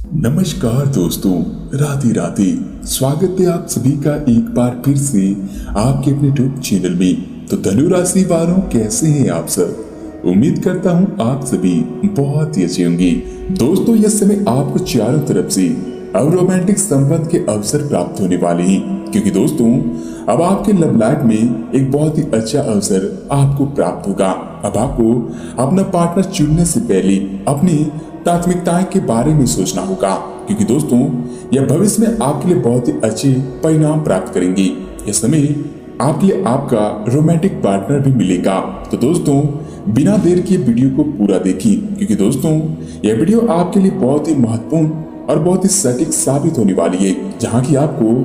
नमस्कार दोस्तों, राधे राधे। स्वागत है आप सभी का एक बार फिर से आपके अपने यूट्यूब चैनल में। तो धनु राशि वालों, कैसे हैं आप सब? उम्मीद करता हूं आप सभी बहुत ही अच्छे होंगे। दोस्तों, यह समय आपको चारों तरफ से अब रोमांटिक संबंध के अवसर प्राप्त होने वाले हैं, क्योंकि दोस्तों अब आपके लव लाइफ में एक बहुत ही अच्छा अवसर आपको प्राप्त होगा। अब आपको अपना पार्टनर चुनने से पहले अपनी प्राथमिकताएं के बारे में सोचना होगा, क्योंकि दोस्तों यह भविष्य में आपके लिए बहुत ही अच्छे परिणाम प्राप्त करेंगे। यह समय आपके लिए आपका रोमांटिक पार्टनर भी मिलेगा। तो दोस्तों बिना देर किए वीडियो को पूरा देखिए, क्योंकि दोस्तों यह वीडियो आपके लिए बहुत ही महत्वपूर्ण और बहुत ही सटीक साबित होने वाली है, जहां की आपको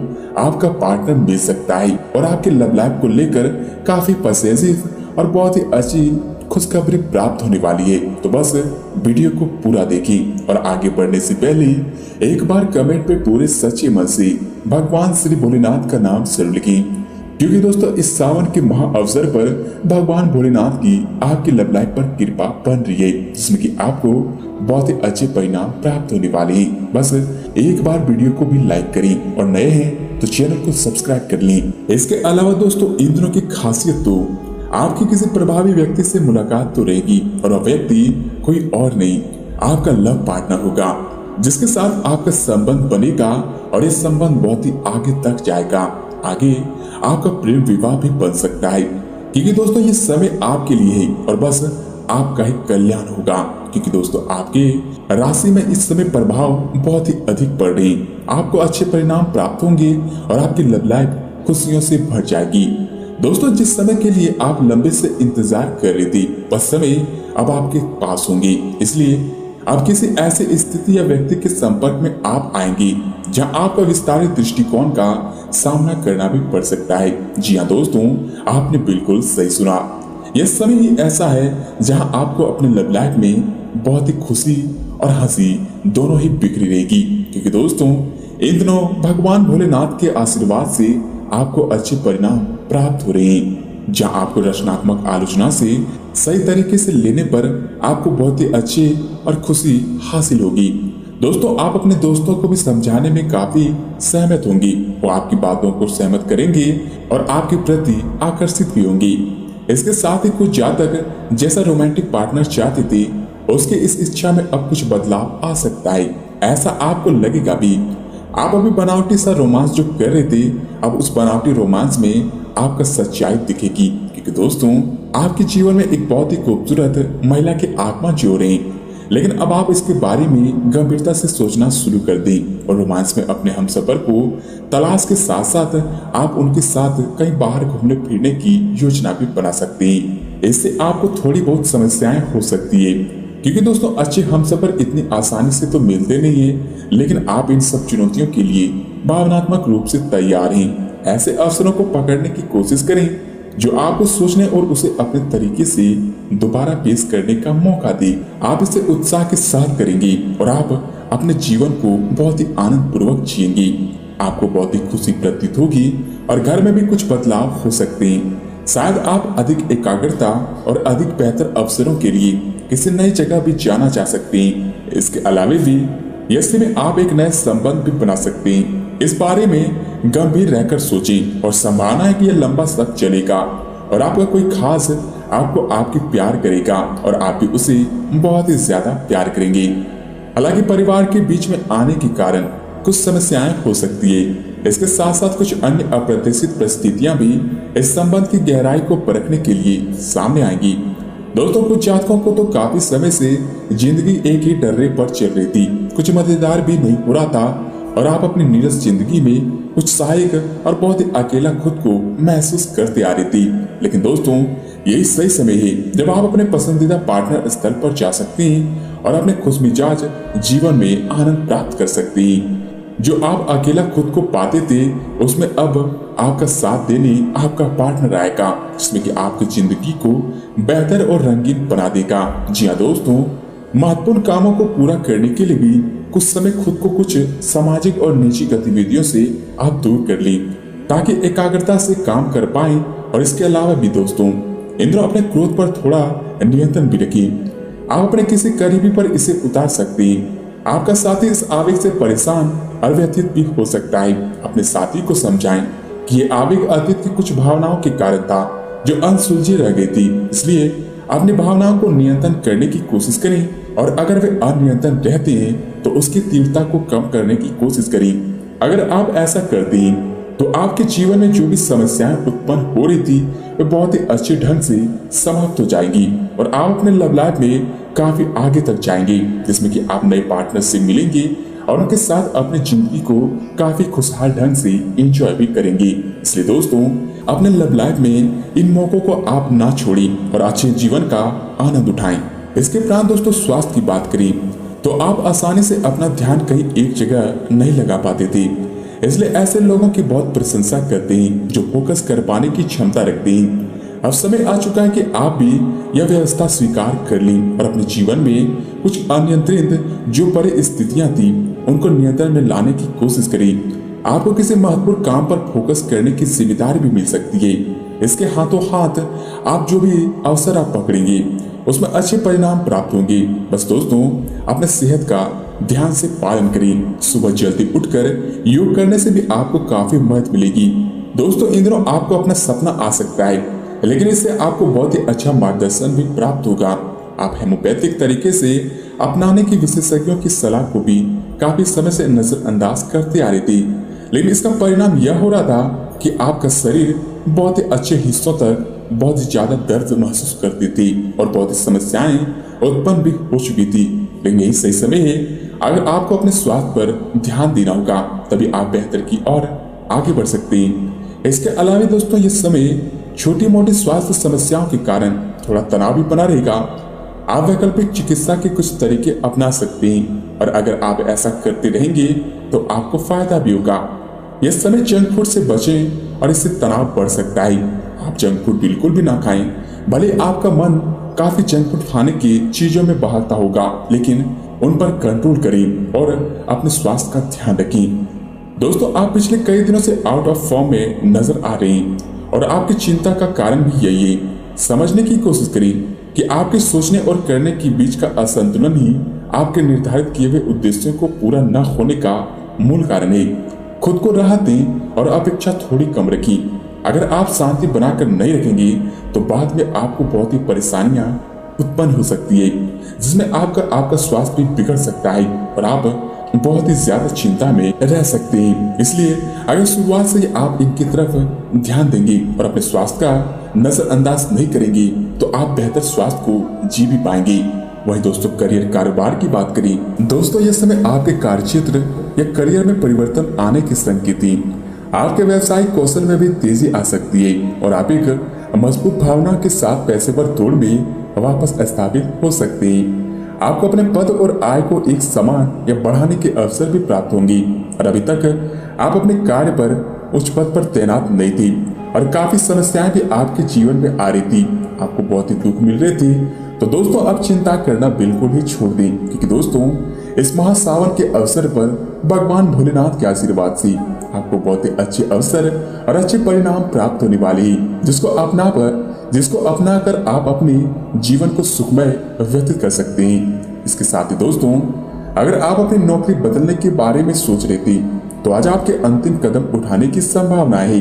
आपका पार्टनर मिल सकता है और आपके लव लाइफ को लेकर काफी पॉजिटिव और बहुत ही अच्छी खुशखबरी प्राप्त होने वाली है। तो बस वीडियो को पूरा देखिए और आगे बढ़ने से पहले एक बार कमेंट पे पूरे सच्चे मन से भगवान श्री भोलेनाथ का नाम जरूर लिखें, क्योंकि दोस्तों इस सावन के महा अवसर पर भगवान भोलेनाथ की आपकी लव लाइफ पर कृपा बन रही है, जिसमें कि आपको बहुत ही अच्छे परिणाम प्राप्त होने वाले हैं। बस एक बार वीडियो को भी लाइक करें और नए हैं तो चैनल को सब्सक्राइब कर लें। इसके अलावा दोस्तों इन दिनों की खासियत तो आपकी किसी प्रभावी व्यक्ति से मुलाकात तो रहेगी, और वह व्यक्ति कोई और नहीं आपका लव पार्टनर होगा, जिसके साथ आपका संबंध बनेगा और ये संबंध बहुत ही आगे तक जाएगा। आगे आपका प्रेम विवाह भी बन सकता है, क्योंकि दोस्तों ये समय आपके लिए है और बस आपका ही कल्याण होगा, क्योंकि दोस्तों आपके राशि में इस समय प्रभाव बहुत ही अधिक पड़ रहे हैं। आपको अच्छे परिणाम प्राप्त होंगे और आपकी लव लाइफ खुशियों से भर जाएगी। दोस्तों जिस समय के लिए आप लंबे से इंतजार कर रही थी, वह समय अब आपके पास होंगे, इसलिए अब किसी ऐसे स्थिति या व्यक्ति के संपर्क में आप आएंगे जहां आपका विस्तारित दृष्टिकोण का सामना करना भी पड़ सकता है। जी हाँ दोस्तों, आपने बिल्कुल सही सुना। यह समय ही ऐसा है जहां आपको अपने लव लाइफ में बहुत ही खुशी और हंसी दोनों ही बिखरी रहेगी, क्योंकि दोस्तों इन दिनों भगवान भोलेनाथ के आशीर्वाद से आपको अच्छे परिणाम प्राप्त हो रहे हैं, जहां आपको रचनात्मक आलोचना से सही तरीके से लेने पर आपको बहुत ही अच्छे और खुशी हासिल होगी। दोस्तों आप अपने दोस्तों को भी समझाने में काफी सहमत होंगी, वो आपकी बातों को सहमत करेंगे और आपके प्रति आकर्षित भी होंगी। इसके साथ ही कुछ जातक जैसा रोमांटिक पार्टनर चाहते थे, उसके इस इच्छा में अब कुछ बदलाव आ सकता है, ऐसा आपको लगेगा भी। आप अभी बनावटी सा रोमांस जो कर रहे थे, अब उस बनावटी रोमांस में आपका सच्चाई दिखेगी, क्योंकि दोस्तों आपके जीवन में एक बहुत ही खूबसूरत महिला के आगमन जो हो रहे हैं, लेकिन अब आप इसके बारे में गंभीरता से सोचना शुरू कर दें और रोमांस में अपने हमसफर को तलाश के साथ साथ आप उनके साथ कहीं बाहर घूमने फिरने की योजना भी बना सकते हैं। इससे आपको थोड़ी बहुत समस्याएं हो सकती है, क्योंकि दोस्तों अच्छे हमसफर इतनी आसानी से तो मिलते नहीं है, लेकिन आप इन सब चुनौतियों के लिए भावनात्मक रूप से तैयार हैं। ऐसे अवसरों को पकड़ने की कोशिश करें जो आपको सोचने और उसे अपने तरीके से दोबारा पेश करने का मौका दे। आप इसे उत्साह के साथ करेंगे और आप अपने जीवन को बहुत ही आनंद पूर्वक जिएंगे। आपको बहुत ही खुशी प्रतीत होगी और घर में भी कुछ बदलाव हो सकते हैं। शायद आप अधिक एकाग्रता और अधिक बेहतर अवसरों के लिए किसी नई जगह भी जाना चाह सकते हैं। इसके अलावा भी ऐसे में आप एक नए संबंध भी बना सकते हैं। इस बारे में गंभीर रहकर सोचें और संभावना है कि यह लंबा सक चलेगा और आपका कोई खास आपको आपकी प्यार करेगा और आप भी उसे बहुत ही ज्यादा प्यार करेंगे। हालांकि परिवार के बीच में आने के कारण कुछ समस्याएं हो सकती है। इसके साथ साथ कुछ अन्य अप्रत्याशित परिस्थितियां भी इस संबंध की गहराई को परखने के लिए सामने आएंगी। दोस्तों कुछ जातकों को तो काफी समय से जिंदगी एक ही डर्रे पर चल रही थी, कुछ मजेदार भी नहीं हो रहा था और आप अपनी नीरस जिंदगी में कुछ सहायक और बहुत ही अकेला खुद को महसूस करते आ रही थी। लेकिन दोस्तों यही सही समय है जब आप अपने पसंदीदा पार्टनर स्थल पर जा सकते हैं और अपने खुशमिजाज जीवन में आनंद प्राप्त कर सकते हैं। जो आप अकेला खुद को पाते थे, उसमें अब आपका साथ देने आपका पार्टनर आएगा, जिसमें कि आपकी जिंदगी को बेहतर और रंगीन बना देगा। जी हाँ दोस्तों, महत्वपूर्ण कामों को पूरा करने के लिए भी कुछ समय खुद को कुछ सामाजिक और निजी गतिविधियों से आप दूर कर लें, ताकि एकाग्रता से काम कर पाएं। और इसके अलावा भी दोस्तों इन दिनों अपने क्रोध पर थोड़ा नियंत्रण भी रखें। आप अपने किसी करीबी पर इसे उतार सकते हैं आपका साथी इस आवेग से परेशान और व्यथित भी हो सकता है। अपने साथी को समझाएं कि ये आवेग अतीत की कुछ भावनाओं के कारण था जो अनसुलझी रह गई थी, इसलिए अपनी भावनाओं को नियंत्रण करने की कोशिश करें और अगर वे अनियंत्रण रहते हैं तो उसकी तीव्रता को कम करने की कोशिश करें। अगर आप ऐसा करते हैं तो आपके जीवन में जो भी समस्याएं उत्पन्न हो रही थी वे बहुत ही अच्छे ढंग से समाप्त हो जाएंगी और आप अपने लव लाइफ में काफी आगे तक जाएंगे, जिसमें कि आप नए पार्टनर से मिलेंगे और उनके साथ अपनी जिंदगी को काफी खुशहाल ढंग से एंजॉय भी करेंगे। इसलिए दोस्तों, अपने लव लाइफ में इन मौकों को आप ना छोड़ें और अच्छे जीवन का आनंद उठाएं। इसके उपरांत दोस्तों, स्वास्थ्य की बात करें तो आप आसानी से अपना ध्यान कहीं एक जगह नहीं लगा पाते थे, इसलिए ऐसे लोगों की बहुत प्रशंसा करते हैं जो फोकस कर पाने की क्षमता रखते हैं। अब समय आ चुका है कि आप भी यह व्यवस्था स्वीकार कर लें और अपने जीवन में कुछ अनियंत्रित जो परिस्थितियां थी उनको नियंत्रण में लाने की कोशिश करें। आपको किसी महत्वपूर्ण काम पर फोकस करने की जिम्मेदारी भी मिल सकती है। इसके हाथों हाथ आप जो भी अवसर आप पकड़ेंगे उसमें अच्छे परिणाम प्राप्त होंगे। बस दोस्तों, अपने सेहत का ध्यान से पालन करें। सुबह जल्दी उठकर योग करने से भी आपको काफी मदद मिलेगी। दोस्तों, इन दिनों आपको अपना सपना आ सकता है, लेकिन इससे आपको बहुत ही अच्छा मार्गदर्शन भी प्राप्त होगा। आप होम्योपैथिक तरीके से अपनाने की विशेषज्ञों की सलाह को भी काफी समय से नजरअंदाज करते आ रहे थे, लेकिन इसका परिणाम यह हो रहा था कि आपका शरीर बहुत ही अच्छे हिस्सों तक बहुत ही ज्यादा दर्द महसूस करती थी और बहुत ही समस्याएं उत्पन्न भी हो चुकी थी। लेकिन यही सही समय है, अगर आपको अपने स्वास्थ्य पर ध्यान देना होगा तभी आप बेहतर की ओर आगे बढ़ सकते हैं। इसके अलावा दोस्तों, ये समय छोटी मोटी स्वास्थ्य समस्याओं के कारण थोड़ा तनाव भी बना रहेगा। आप वैकल्पिक चिकित्सा के कुछ तरीके अपना सकते हैं और अगर आप ऐसा करते रहेंगे तो आपको फायदा भी होगा। यह समय जंक फूड से बचें और इससे तनाव बढ़ सकता है। आप जंक फूड बिल्कुल भी ना खाएं। भले आपका मन काफी जंक फूड खाने की चीजों में बहाता होगा, लेकिन उन पर कंट्रोल करें और अपने स्वास्थ्य का ध्यान रखें। दोस्तों, आप पिछले कई दिनों से आउट ऑफ फॉर्म में नजर आ रहे हैं और आपकी चिंता का कारण भी यही है। समझने की कोशिश करें कि आपके सोचने और करने के बीच का असंतुलन ही आपके निर्धारित किए हुए उद्देश्यों को पूरा न होने का मूल कारण है। खुद को राहत दें और अपेक्षा थोड़ी कम रखें। अगर आप शांति बनाकर नहीं रखेंगे तो बाद में आपको बहुत ही परेशानियां उत्पन्न हो सकती है, जिसमें आपका स्वास्थ्य भी बिगड़ सकता है और आप बहुत ही ज्यादा चिंता में रह सकते हैं। इसलिए अगर शुरुआत से आप इनकी तरफ ध्यान देंगे और अपने स्वास्थ्य का नजरअंदाज नहीं करेंगे तो आप बेहतर स्वास्थ्य को जी भी पाएंगे। वही दोस्तों, करियर कारोबार की बात करें दोस्तों, यह समय आपके कार्यक्षेत्र या करियर में परिवर्तन आने के संकेत हैं। आपके व्यवसायिक कौशल में भी तेजी आ सकती है और आप एक मजबूत भावना के साथ पेशेवर दौड़ में वापस स्थापित हो सकते हैं। आपको अपने पद और आय को एक समान या बढ़ाने के अवसर भी प्राप्त होंगे और अभी तक आप अपने कार्य पर उच्च पद पर तैनात नहीं थी और काफी समस्याएं भी आपके जीवन में आ रही थी। आपको बहुत ही दुख मिल रहे थे। तो दोस्तों, अब चिंता करना बिल्कुल ही छोड़ दें, क्योंकि दोस्तों, इस महासावन के अवसर पर भगवान भोलेनाथ के आशीर्वाद से आपको बहुत ही अच्छे अवसर और अच्छे परिणाम प्राप्त होने वाले हैं, जिसको अपनाकर आप अपने जीवन को सुखमय व्यतीत कर सकते हैं। इसके साथ ही दोस्तों, अगर आप अपनी नौकरी बदलने के बारे में सोच रहे थे तो आज आपके अंतिम कदम उठाने की संभावना है।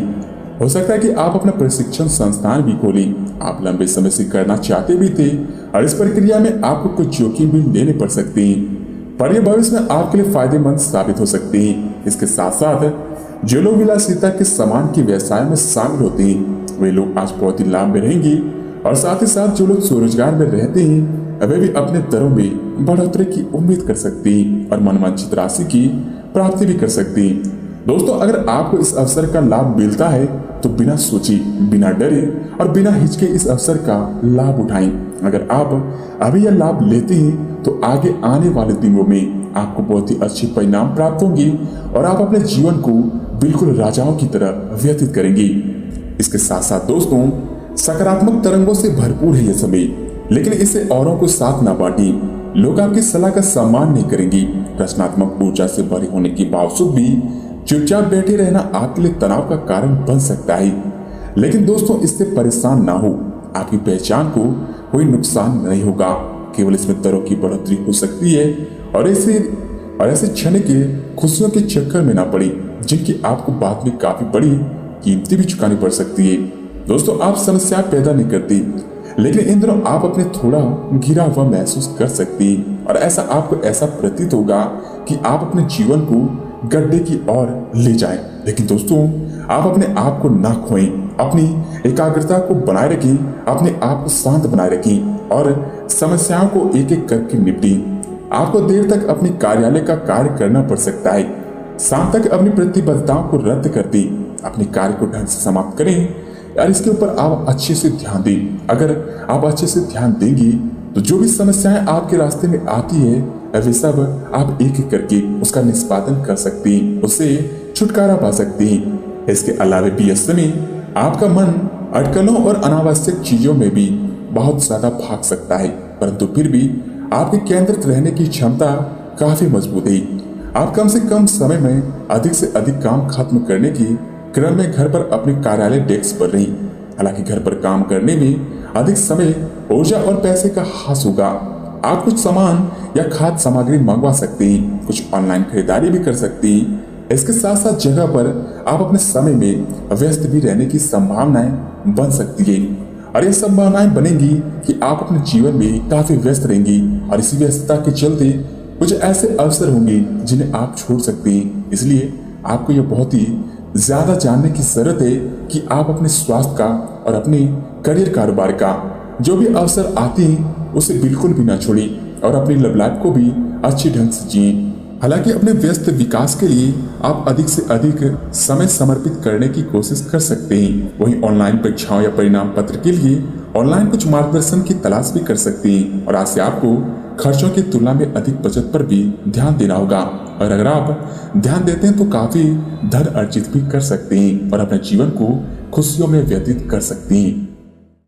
हो सकता है कि आप अपना प्रशिक्षण संस्थान भी खोलें। आप लंबे समय से करना चाहते भी थे और इस प्रक्रिया में आपको कुछ जोखिम भी लेने पड़ सकते हैं, पर यह भविष्य में आपके लिए फायदेमंद साबित हो सकते हैं। इसके साथ साथ जो लोग विलासिता के सामान के व्यवसाय में शामिल होते हैं वे लोग आज बहुत ही लाभ में रहेंगे और साथ ही साथ जो लोग स्वरोजगार में रहते हैं वे भी अपने दरों में बढ़ोतरी की उम्मीद कर सकते हैं और मनवांछित राशि की प्राप्ति भी कर सकते हैं। दोस्तों, अगर आपको इस अवसर का लाभ मिलता है तो बिना सोचे, बिना डरे और बिना हिचके इस अवसर का लाभ उठाएं। अगर आप अभी यह लाभ लेते हैं तो आगे आने वाले दिनों में आपको बहुत ही अच्छे परिणाम प्राप्त होंगे और आप अपने जीवन को बिल्कुल राजाओं की तरह व्यतीत करेंगे। इसके साथ साथ दोस्तों, सकारात्मक तरंगों से भरपूर है यह समय, लेकिन इसे औरों को साथ ना बांटें। लोग आपकी सलाह का सम्मान नहीं करेंगे। रचनात्मक ऊर्जा से भरे होने के बावजूद भी चुपचाप बैठे रहना आपके लिए तनाव का कारण बन सकता है। लेकिन दोस्तों, इससे परेशान ना हो। आपकी पहचान को कोई नुकसान नहीं होगा, केवल इसमें दरों की बढ़ोतरी हो सकती है और और ऐसे क्षण के खुशियों के चक्कर में ना पड़ी जिनकी आपको बाद में काफी बड़ी कीमतें भी चुकानी पड़ सकती है। दोस्तों, आप समस्या पैदा नहीं करती, लेकिन इन दिनों आप अपने थोड़ा घिरा हुआ महसूस कर सकती हैं और आपको ऐसा प्रतीत होगा कि आप अपने जीवन को गड्ढे की ओर ले जाएं। लेकिन दोस्तों, आप अपने आप को ना खोएं, अपनी एकाग्रता को बनाए रखें, अपने आप को शांत बनाए रखें और समस्याओं को एक एक करके निपटें। आपको देर तक अपने कार्यालय का कार्य करना पड़ सकता है। शाम तक अपनी प्रतिबद्धताओं को रद्द कर दें, अपने कार्य को ढंग से समाप्त करें और इसके ऊपर आप अच्छे से ध्यान दें। अगर आप अच्छे से ध्यान देंगे तो जो भी समस्याएं आपके रास्ते में आती है वे सब आप एक एक करके उसका निष्पादन कर सकते हैं, उससे छुटकारा पा सकते हैं। इसके अलावा भी इस समय आपका मन अटकलों और अनावश्यक चीजों में भी बहुत ज्यादा भाग सकता है, परंतु फिर भी आपके केंद्रित रहने की क्षमता काफी मजबूत है। आप कम से कम समय में अधिक से अधिक काम खत्म करने की क्रम में घर पर अपने कार्यालय डेस्क पर रही। हालांकि घर पर काम करने में अधिक समय, ऊर्जा और पैसे का हास होगा। आप कुछ सामान या खाद्य सामग्री मंगवा सकते हैं, कुछ ऑनलाइन खरीदारी भी कर सकते हैं। इसके साथ साथ जगह पर आप अपने समय में व्यस्त भी रहने की संभावनाएं बन सकती है और ये संभावनाएं बनेंगी कि आप अपने जीवन में काफी व्यस्त रहेंगी और इसी व्यस्तता के चलते कुछ ऐसे अवसर होंगे जिन्हें आप छोड़ सकते हैं। इसलिए आपको यह बहुत ही ज्यादा जानने की जरूरत है कि आप अपने स्वास्थ्य का और अपने करियर कारोबार का जो भी अवसर आते हैं उसे बिल्कुल भी ना छोड़ें और अपनी लव लाइफ को भी अच्छी ढंग से जिए। हालांकि अपने व्यस्त विकास के लिए आप अधिक से अधिक समय समर्पित करने की कोशिश कर सकते हैं। वहीं ऑनलाइन परीक्षाओं या परिणाम पत्र के लिए ऑनलाइन कुछ मार्गदर्शन की तलाश भी कर सकते हैं और आज से आपको खर्चों की तुलना में अधिक बचत पर भी ध्यान देना होगा। और अगर आप ध्यान देते हैं तो काफी धन अर्जित भी कर सकते हैं और अपने जीवन को खुशियों में व्यतीत कर सकते हैं।